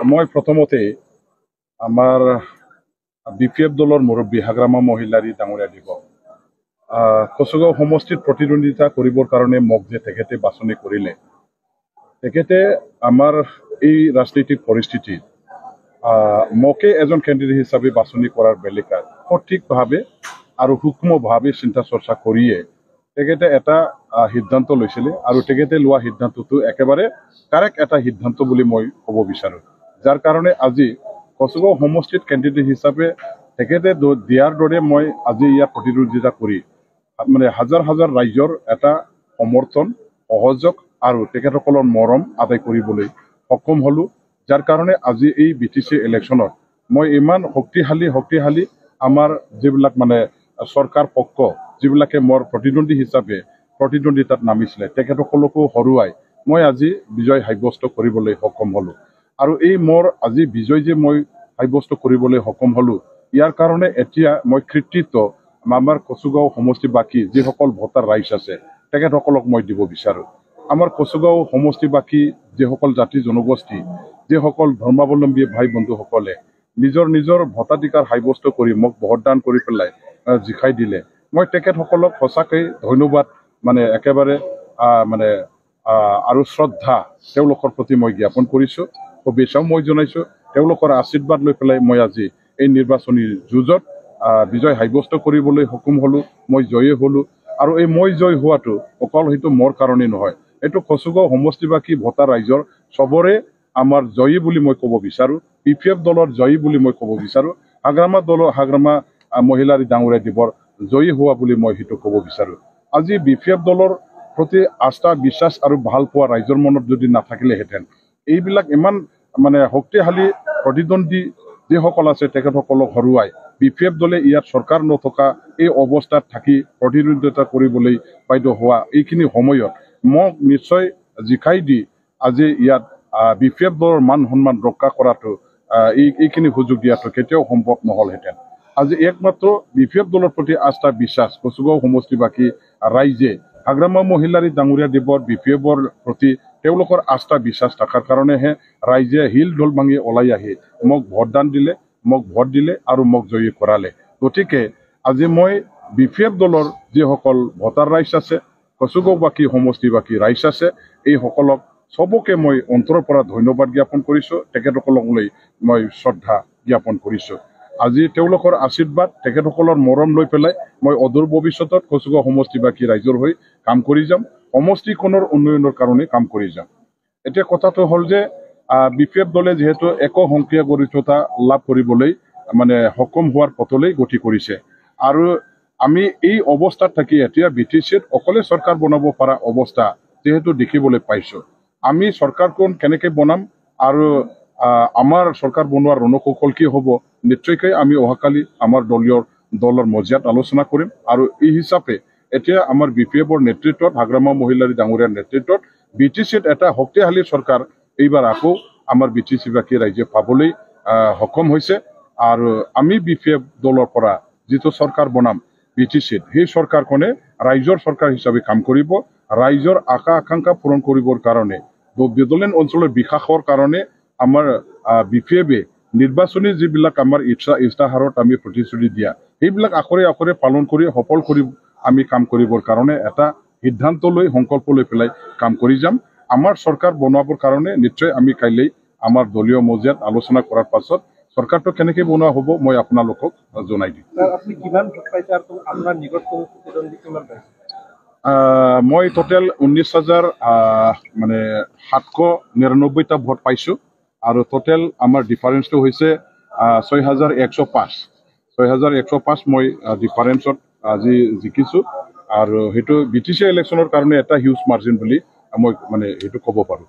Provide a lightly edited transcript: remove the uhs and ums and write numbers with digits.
মই প্ৰথমতে আমাৰ বিপিএফ দলৰ মুৰব্বী হাগ্ৰামা মহিলাৰী ডাঙৰীয়া দিব কচুগাঁও সমষ্টিত প্ৰতিদ্বন্দ্বিতা কৰিবৰ কাৰণে মোক যে তেখেতে বাছনি কৰিলে তেখেতে আমাৰ এই ৰাজনৈতিক পৰিস্থিতিত মোকে এজন কেণ্ডিডেট হিচাপে বাছনি কৰাৰ বেলেগ সঠিকভাৱে আৰু সূক্ষ্মভাৱে চিন্তা চৰ্চা কৰিয়ে তেখেতে এটা সিদ্ধান্ত লৈছিলে আৰু তেখেতে লোৱা সিদ্ধান্তটো একেবাৰে কাৰেক্ট এটা সিদ্ধান্ত বুলি মই ক'ব বিচাৰোঁ যাৰ কাৰণে আজি কচুগাঁও সমষ্টিত কেণ্ডিডেট হিচাপে তেখেতে দিয়াৰ দৰে মই আজি ইয়াত প্ৰতিদ্বন্দ্বিতা কৰি মানে হাজাৰ হাজাৰ ৰাইজৰ এটা সমৰ্থন সহযোগ আৰু তেখেতসকলৰ মৰম আদায় কৰিবলৈ সক্ষম হ'লোঁ যাৰ কাৰণে আজি এই বিটিচি ইলেকশ্যনত মই ইমান শক্তিশালী আমাৰ যিবিলাক মানে চৰকাৰ পক্ষ যিবিলাকে মোৰ প্ৰতিদ্বন্দ্বী হিচাপে প্ৰতিদ্বন্দ্বিতাত নামিছিলে তেখেতসকলকো হৰুৱাই মই আজি বিজয় সাব্যস্ত কৰিবলৈ সক্ষম হ'লোঁ আৰু এই মোৰ আজি বিজয় যে মই সাব্যস্ত কৰিবলৈ সক্ষম হ'লোঁ ইয়াৰ কাৰণে এতিয়া মই কৃতিত্ব আমাৰ কচুগাঁও সমষ্টিবাসী যিসকল ভোটাৰ ৰাইজ আছে তেখেতসকলক মই দিব বিচাৰোঁ আমাৰ কচুগাঁও সমষ্টিবাসী যিসকল জাতি জনগোষ্ঠী যিসকল ধৰ্মাৱলম্বী ভাই বন্ধুসকলে নিজৰ ভোটাধিকাৰ সাব্যস্ত কৰি মোক ভোটদান কৰি পেলাই জিকাই দিলে মই তেখেতসকলক সঁচাকৈ ধন্যবাদ মানে একেবাৰে মানে আৰু শ্ৰদ্ধা তেওঁলোকৰ প্ৰতি মই জ্ঞাপন কৰিছোঁ শুভেচ্ছাও মই জনাইছোঁ তেওঁলোকৰ আশীৰ্বাদ লৈ পেলাই মই আজি এই নিৰ্বাচনী যুঁজত বিজয় সাব্যস্ত কৰিবলৈ সক্ষম হ'লোঁ মই জয়ী হ'লোঁ আৰু এই মই জয় হোৱাটো অকল সেইটো মোৰ কাৰণেই নহয় এইটো কচুগাঁও সমষ্টিবাসী ভোটাৰ ৰাইজৰ চবৰে আমাৰ জয়ী বুলি মই ক'ব বিচাৰোঁ বিপিএফ দলৰ জয়ী বুলি মই ক'ব বিচাৰোঁ হাগ্ৰামা মহিলাৰী ডাঙৰীয়া দিবৰ জয়ী হোৱা বুলি মই সেইটো ক'ব বিচাৰোঁ আজি বিপিএফ দলৰ প্ৰতি আস্থা বিশ্বাস আৰু ভাল পোৱা ৰাইজৰ মনত যদি নাথাকিলেহেঁতেন এইবিলাক ইমান মানে শক্তিশালী প্ৰতিদ্বন্দ্বী যিসকল আছে তেখেতসকলক হৰুৱাই বিপিএফ দলে ইয়াত চৰকাৰ নথকা এই অৱস্থাত থাকি প্ৰতিদ্বন্দ্বিতা কৰিবলৈ বাধ্য হোৱা এইখিনি সময়ত মোক নিশ্চয় জিকাই দি আজি ইয়াত বিপিএফ দলৰ মান সন্মান ৰক্ষা কৰাটো এইখিনি সুযোগ দিয়াটো কেতিয়াও সম্ভৱ নহ'লহেঁতেন আজি একমাত্ৰ বিপিএফ দলৰ প্ৰতি আস্থা বিশ্বাস কচুগাঁও সমষ্টিবাসী ৰাইজে হাগ্ৰামা মহিলাৰী ডাঙৰীয়া দেৱৰ বিপিএফৰ প্ৰতি তেওঁলোকৰ আস্থা বিশ্বাস থকাৰ কাৰণেহে ৰাইজে হিল ঢোল ভাঙি ওলাই আহি মোক ভোটদান দিলে মোক ভোট দিলে আৰু মোক জয়ী কৰালে গতিকে আজি মই বিপিএফ দলৰ যিসকল ভোটাৰ ৰাইজ আছে কচুগাঁওবাসী সমষ্টিবাসী ৰাইজ আছে এইসকলক চবকে মই অন্তৰৰ পৰা ধন্যবাদ জ্ঞাপন কৰিছোঁ তেখেতসকলকলৈ মই শ্ৰদ্ধা জ্ঞাপন কৰিছোঁ আজি তেওঁলোকৰ আশীৰ্বাদ তেখেতসকলৰ মৰম লৈ পেলাই মই অদূৰ ভৱিষ্যতত কচুগাঁও সমষ্টিবাসী ৰাইজৰ হৈ কাম কৰি যাম সমষ্টিখনৰ উন্নয়নৰ কাৰণে কাম কৰি যাম এতিয়া কথাটো হ'ল যে বিপিএফ দলে যিহেতু একসংখ্যা গৰিষ্ঠতা লাভ কৰিবলৈ মানে সক্ষম হোৱাৰ পথলৈ গতি কৰিছে আৰু আমি এই অৱস্থাত থাকি এতিয়া বিটিচিত অকলে চৰকাৰ বনাব পৰা অৱস্থা যিহেতু দেখিবলৈ পাইছোঁ আমি চৰকাৰখন কেনেকৈ বনাম আৰু আমাৰ চৰকাৰ বনোৱাৰ ৰণকৌশল কি হ'ব নিশ্চয়কৈ আমি অহাকালি আমাৰ দলৰ মজিয়াত আলোচনা কৰিম আৰু এই হিচাপে এতিয়া আমাৰ বিপিএফৰ নেতৃত্বত হাগ্ৰামা মহিলাৰী ডাঙৰীয়াৰ নেতৃত্বত বিটিচিত এটা শক্তিশালী চৰকাৰ এইবাৰ আকৌ আমাৰ বিটিচিবাসী ৰাইজে পাবলৈ সক্ষম হৈছে আৰু আমি বিপিএফ দলৰ পৰা যিটো চৰকাৰ বনাম বিটিচিত সেই চৰকাৰখনে ৰাইজৰ চৰকাৰ হিচাপে কাম কৰিব ৰাইজৰ আশা আকাংক্ষা পূৰণ কৰিবৰ কাৰণে বিদলীন অঞ্চলৰ বিকাশৰ কাৰণে আমাৰ বিপিএফে নিৰ্বাচনী যিবিলাক আমাৰ ইস্তাহাৰত আমি প্ৰতিশ্ৰুতি দিয়া সেইবিলাক আখৰে পালন কৰি সফল কৰি আমি কাম কৰিবৰ কাৰণে এটা সিদ্ধান্ত লৈ সংকল্প লৈ পেলাই কাম কৰি যাম আমাৰ চৰকাৰ বনাবৰ কাৰণে নিশ্চয় আমি কাইলৈ আমাৰ দলীয় মজিয়াত আলোচনা কৰাৰ পাছত চৰকাৰটো কেনেকৈ বনোৱা হ'ব মই আপোনালোকক জনাই দিম মই টোটেল 19,000 মানে 799টা ভোট পাইছোঁ আৰু টোটেল আমাৰ ডিফাৰেঞ্চটো হৈছে 6,105 মই ডিফাৰেঞ্চত আজি জিকিছোঁ আৰু সেইটো বিটিচি ইলেকশ্যনৰ কাৰণে এটা হিউজ মাৰ্জিন বুলি মই মানে সেইটো ক'ব পাৰোঁ